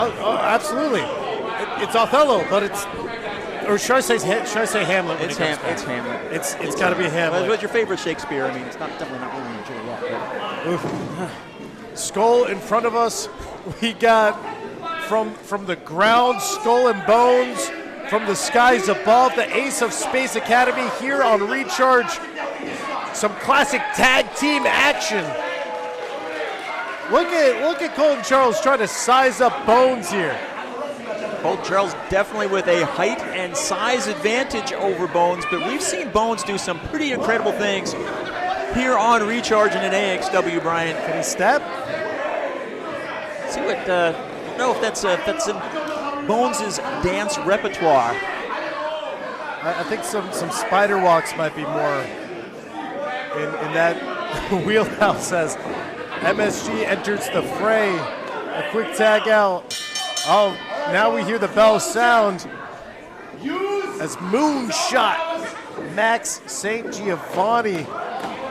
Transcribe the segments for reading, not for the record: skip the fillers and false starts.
Oh, absolutely. It's Othello, but it's, or should I say Hamlet? It's Hamlet. It's got to be Hamlet. What's your favorite Shakespeare? I mean, it's definitely not Romeo and Juliet. Skull in front of us. We got from the ground, Skull and Bones. From the skies above, the Ace of Space Academy here on Recharge. Some classic tag team action. Look at Colton Charles trying to size up Bones here. Colton Charles definitely with a height and size advantage over Bones, but we've seen Bones do some pretty incredible things here on Recharge in an AXW, Brian. Can he step? See what, I don't know if that's in Bones' dance repertoire. I think some spider walks might be more in that wheelhouse as MSG enters the fray. A quick tag out. Oh, now we hear the bell sound as Moonshot Max St. Giovanni.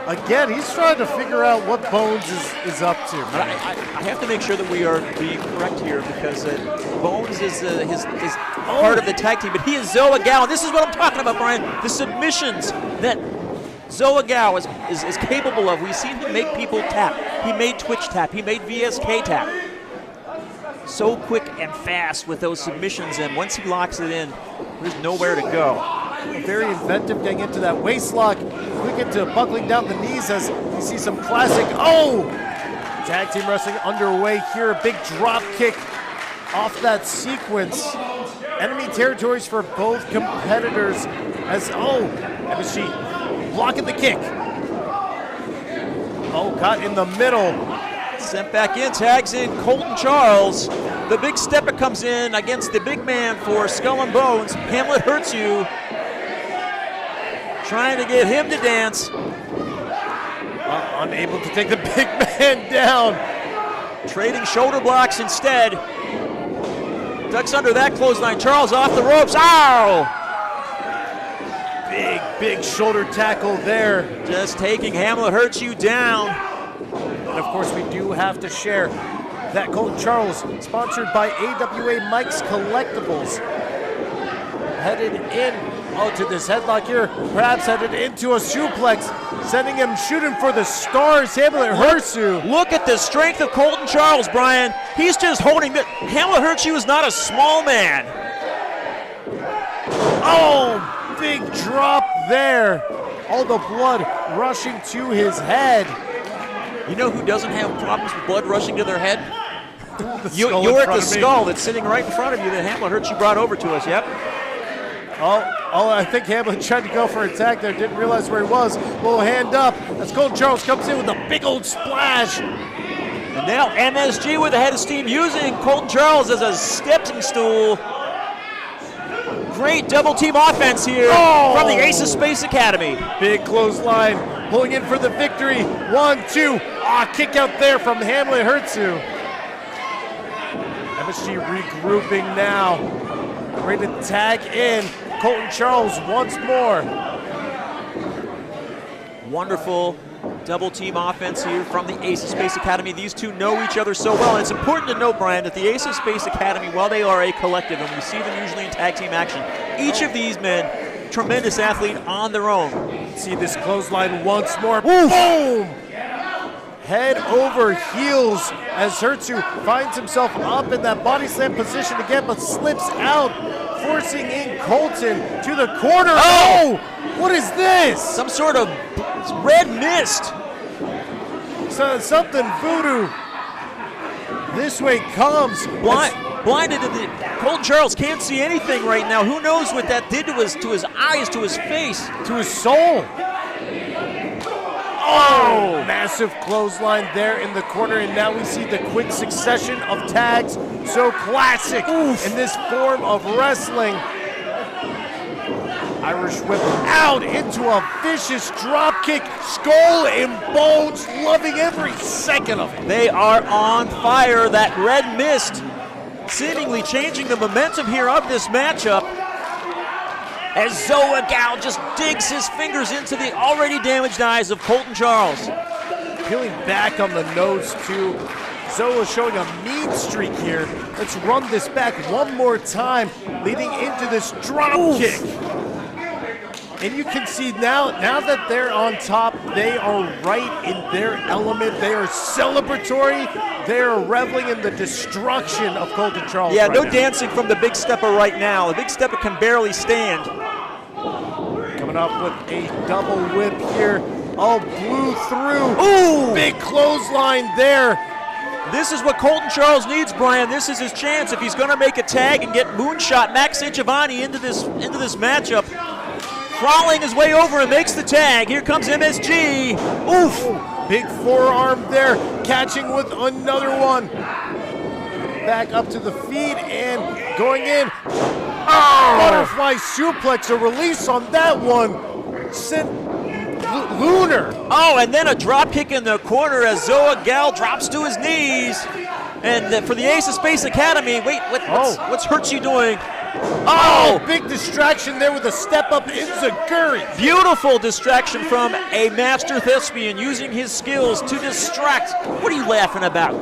Again, he's trying to figure out what Bones is up to. I have to make sure that we are being correct here because Bones is his part of the tag team, but he is Zoa Gao. This is what I'm talking about, Brian. The submissions that Zoa Gao is capable of. We've seen him make people tap. He made Twitch tap. He made VSK tap. So quick and fast with those submissions, and once he locks it in, there's nowhere to go. Very inventive, getting into that waist lock. Quick into buckling down the knees as you see some classic, tag team wrestling underway here. A big drop kick off that sequence. Enemy territories for both competitors as, MSG blocking the kick. Caught in the middle. Sent back in, tags in Colton Charles. The big stepper comes in against the big man for Skull and Bones. Hamlet hurts you. Trying to get him to dance. Unable to take the big man down. Trading shoulder blocks instead. Ducks under that clothesline. Charles off the ropes. Ow! Big shoulder tackle there. Just taking Hamlet hurts you down. And of course, we do have to share that Colton Charles, sponsored by AWA Mike's Collectibles. Headed in to this headlock here, perhaps headed into a suplex, sending him shooting for the stars. Hamlet hurts you. Look at the strength of Colton Charles, Brian. He's just holding it. Hamlet hurts you is not a small man. Big drop there. All the blood rushing to his head. You know who doesn't have problems with blood rushing to their head? You're at the skull that's sitting right in front of you that Hamlet hurts you brought over to us, yep. I think Hamlet tried to go for a tag there, didn't realize where he was. Little hand up as Colton Charles comes in with a big old splash. And now MSG with a head of steam using Colton Charles as a stepping stool. Great double team offense here from the Ace of Space Academy. Big clothesline, pulling in for the victory. 1, 2, kick out there from Hamlet Hurtsu. MSG regrouping now. Ready to tag in Colton Charles once more. Wonderful double team offense here from the Ace of Space Academy. These two know each other so well, and it's important to note, Brian, that the Ace of Space Academy, while they are a collective, and we see them usually in tag team action, each of these men, tremendous athlete on their own. See this clothesline once more. Boom! Head over heels as Hurtsu finds himself up in that body slam position again, but slips out, forcing in Colton to the corner. What is this? Some sort of red mist. Something voodoo. This way comes. Blinded to the Colton Charles can't see anything right now. Who knows what that did to his eyes, to his face, to his soul. Massive clothesline there in the corner, and now we see the quick succession of tags. So classic in this form of wrestling. Irish whip out into a vicious drop kick. Skull and Bones loving every second of it. They are on fire. That red mist seemingly changing the momentum here of this matchup as Zoa Gao just digs his fingers into the already damaged eyes of Colton Charles. Peeling back on the nose too. Zoa showing a mean streak here. Let's run this back one more time, leading into this drop kick. And you can see now that they're on top, they are right in their element. They are celebratory. They are reveling in the destruction of Colton Charles. Yeah, right no now. dancing from the Big Stepper right now. The Big Stepper can barely stand. Coming up with a double whip here. Oh, blew through. Ooh! Big clothesline there. This is what Colton Charles needs, Brian. This is his chance if he's going to make a tag and get moonshot Max St. Giovanni into this matchup. Crawling his way over and makes the tag. Here comes MSG. Oof! Big forearm there, catching with another one. Back up to the feet and going in. Oh! Butterfly suplex, a release on that one. Sent Lunar. Oh, and then a drop kick in the corner as Zoa Gal drops to his knees. And for the Ace of Space Academy, wait, what's Hurtsu doing? Oh, big distraction there with a step-up enziguri. Beautiful distraction from a master thespian using his skills to distract. What are you laughing about?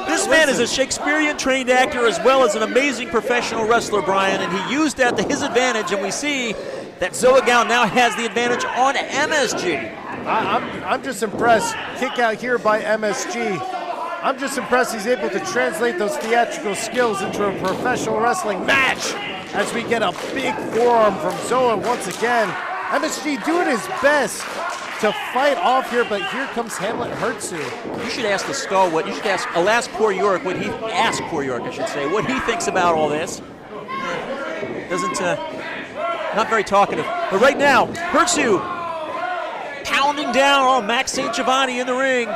This man is a Shakespearean-trained actor as well as an amazing professional wrestler, Brian, and he used that to his advantage, and we see that Zoa Gal now has the advantage on MSG. I'm just impressed. Kick out here by MSG. I'm just impressed he's able to translate those theatrical skills into a professional wrestling match as we get a big forearm from Zoa once again. MSG doing his best to fight off here, but here comes Hamlet Hurtsu. You should ask the Skull what Poor York what he ask Poor York, I should say, what he thinks about all this. Not very talkative. But right now, Hurtsu pounding down on Max St. Giovanni in the ring.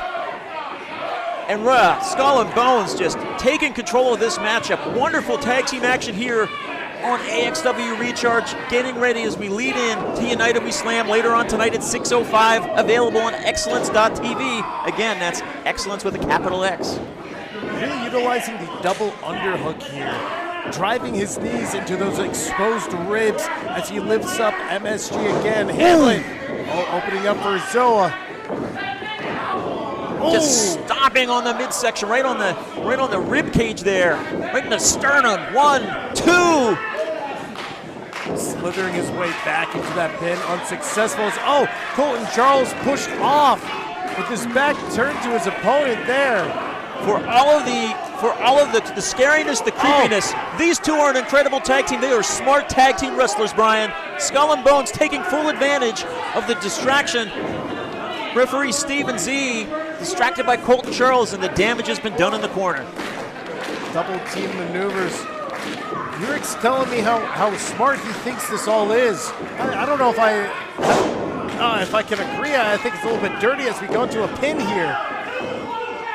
And Skull Bonez just taking control of this matchup. Wonderful tag team action here on AXW Recharge. Getting ready as we lead in to United We Slam later on tonight at 6:05. Available on Xcellence.tv. Again, that's Xcellence with a capital X. Really utilizing the double underhook here. Driving his knees into those exposed ribs as he lifts up MSG again. Hamlet opening up for Zoa. Just stopping on the midsection, right on the rib cage there, right in the sternum. 1, 2. Slithering his way back into that pin, unsuccessful. Colton Charles pushed off with his back turned to his opponent there. For all of the scariness, the creepiness, these two are an incredible tag team. They are smart tag team wrestlers, Brian. Skull and Bonez taking full advantage of the distraction. Referee Steven Z distracted by Colton Charles, and the damage has been done in the corner. Double team maneuvers. Yurik's telling me how smart he thinks this all is. I don't know if I can agree. I think it's a little bit dirty as we go into a pin here.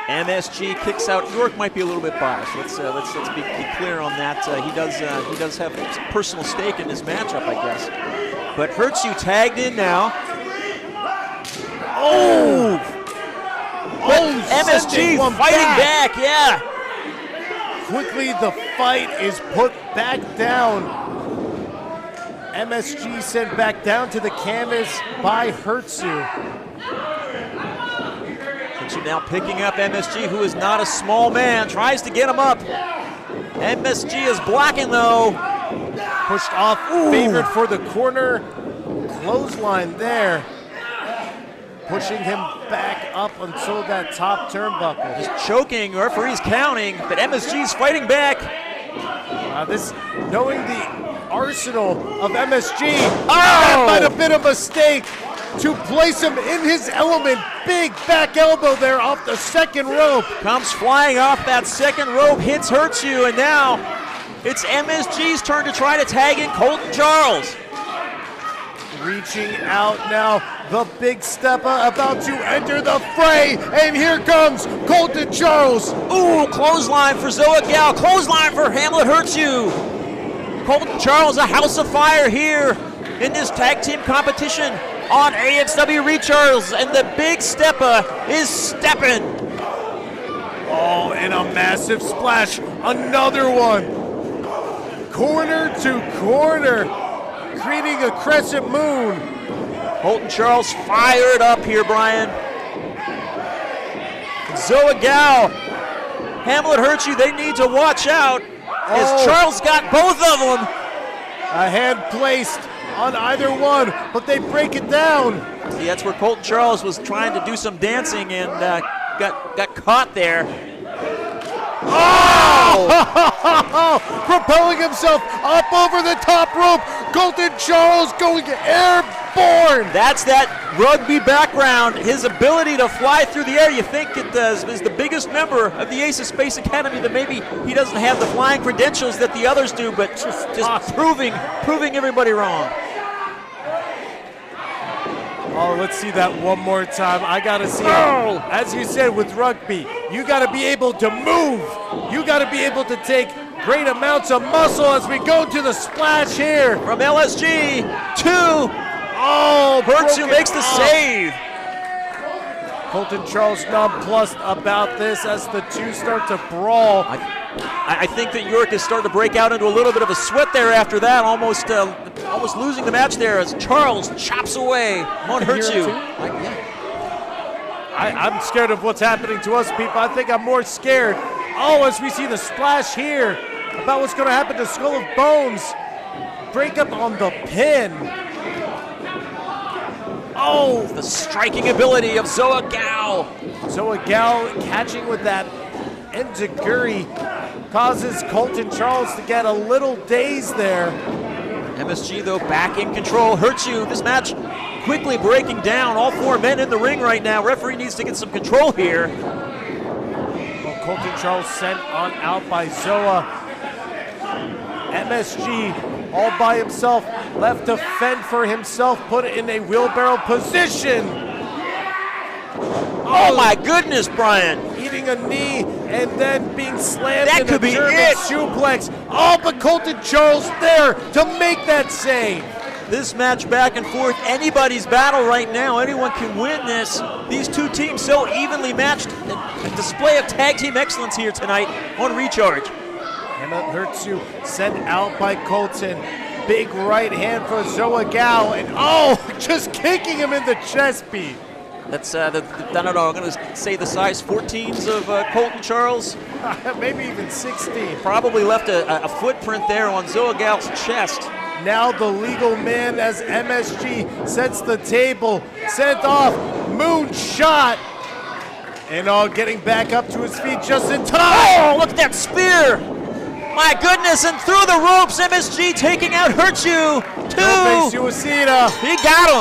MSG kicks out. York might be a little bit biased. Let's be clear on that. He does have a personal stake in this matchup, I guess. But Hurtsu tagged in now. MSG fighting back, yeah. Quickly, the fight is put back down. MSG sent back down to the canvas by Hurtsu. Hurtsu now picking up MSG, who is not a small man, tries to get him up. MSG is blocking, though. Pushed off, favored for the corner. Clothesline there. Pushing him back up until that top turnbuckle. Just choking, referee's counting, but MSG's fighting back. Knowing the arsenal of MSG, that might have been a mistake to place him in his element. Big back elbow there off the second rope. Comes flying off that second rope, hits Hurtsu, and now it's MSG's turn to try to tag in Colton Charles. Reaching out now, the big stepper about to enter the fray, and here comes Colton Charles. Clothesline for Zoa Gal, clothesline for Hamlet Hurtsu. Colton Charles, a house of fire here in this tag team competition on AXW Recharge, and the big stepper is stepping. And a massive splash, another one. Corner to corner. Creating a crescent moon. Colton Charles fired up here, Brian. Zoa Gal Hamlet hurts you. They need to watch out as Oh. Charles got both of them. A hand placed on either one, but they break it down. See, that's where Colton Charles was trying to do some dancing and got caught there. Oh! Propelling himself up over the top rope. Colton Charles going airborne. That's that rugby background, his ability to fly through the air. You think it is the biggest member of the Ace of Space Academy, that maybe he doesn't have the flying credentials that the others do, but just proving everybody wrong. Oh, let's see that one more time. I gotta see it. As you said with rugby, you gotta be able to move. You gotta be able to take great amounts of muscle as we go to the splash here. From LSG to Oh, Hurtsu broken makes the up. save. Colton Charles nonplussed about this as the two start to brawl. I think that York is starting to break out into a little bit of a sweat there after that, almost losing the match there as Charles chops away on Hurtsu. I'm scared of what's happening to us, people. I think I'm more scared. Oh, as we see the splash here about what's going to happen to Skull Bonez. Break up on the pin. Oh, The striking ability of Zoa Gao. Zoa Gao catching with that enziguri causes Colton Charles to get a little dazed there. MSG, though, back in control. Hurtsu, this match quickly breaking down. All four men in the ring right now. Referee needs to get some control here. Well, Colton Charles sent on out by Zoa. MSG all by himself, left to fend for himself, put it in a wheelbarrow position. Oh my goodness, Brian. Eating a knee and then being slammed That in could a be German it. suplex. Oh, but Colton Charles there to make that save. This match back and forth, anybody's battle right now. Anyone can win this. These two teams so evenly matched. A display of tag team excellence here tonight on Recharge. Hamlet Hurtsu sent out by Colton. Big right hand for Zoa Gao, and oh, just kicking him in the chest beat. That's, I don't know, I'm going to say the size 14s of Colton Charles. Maybe even 16. Probably left a footprint there on Zoa Gao's chest. Now the legal man as MSG sets the table, sent off, moonshot, and all getting back up to his feet just in time. Oh, look at that spear! My goodness, and through the ropes, MSG taking out Hurtsu. Suicida. He got him.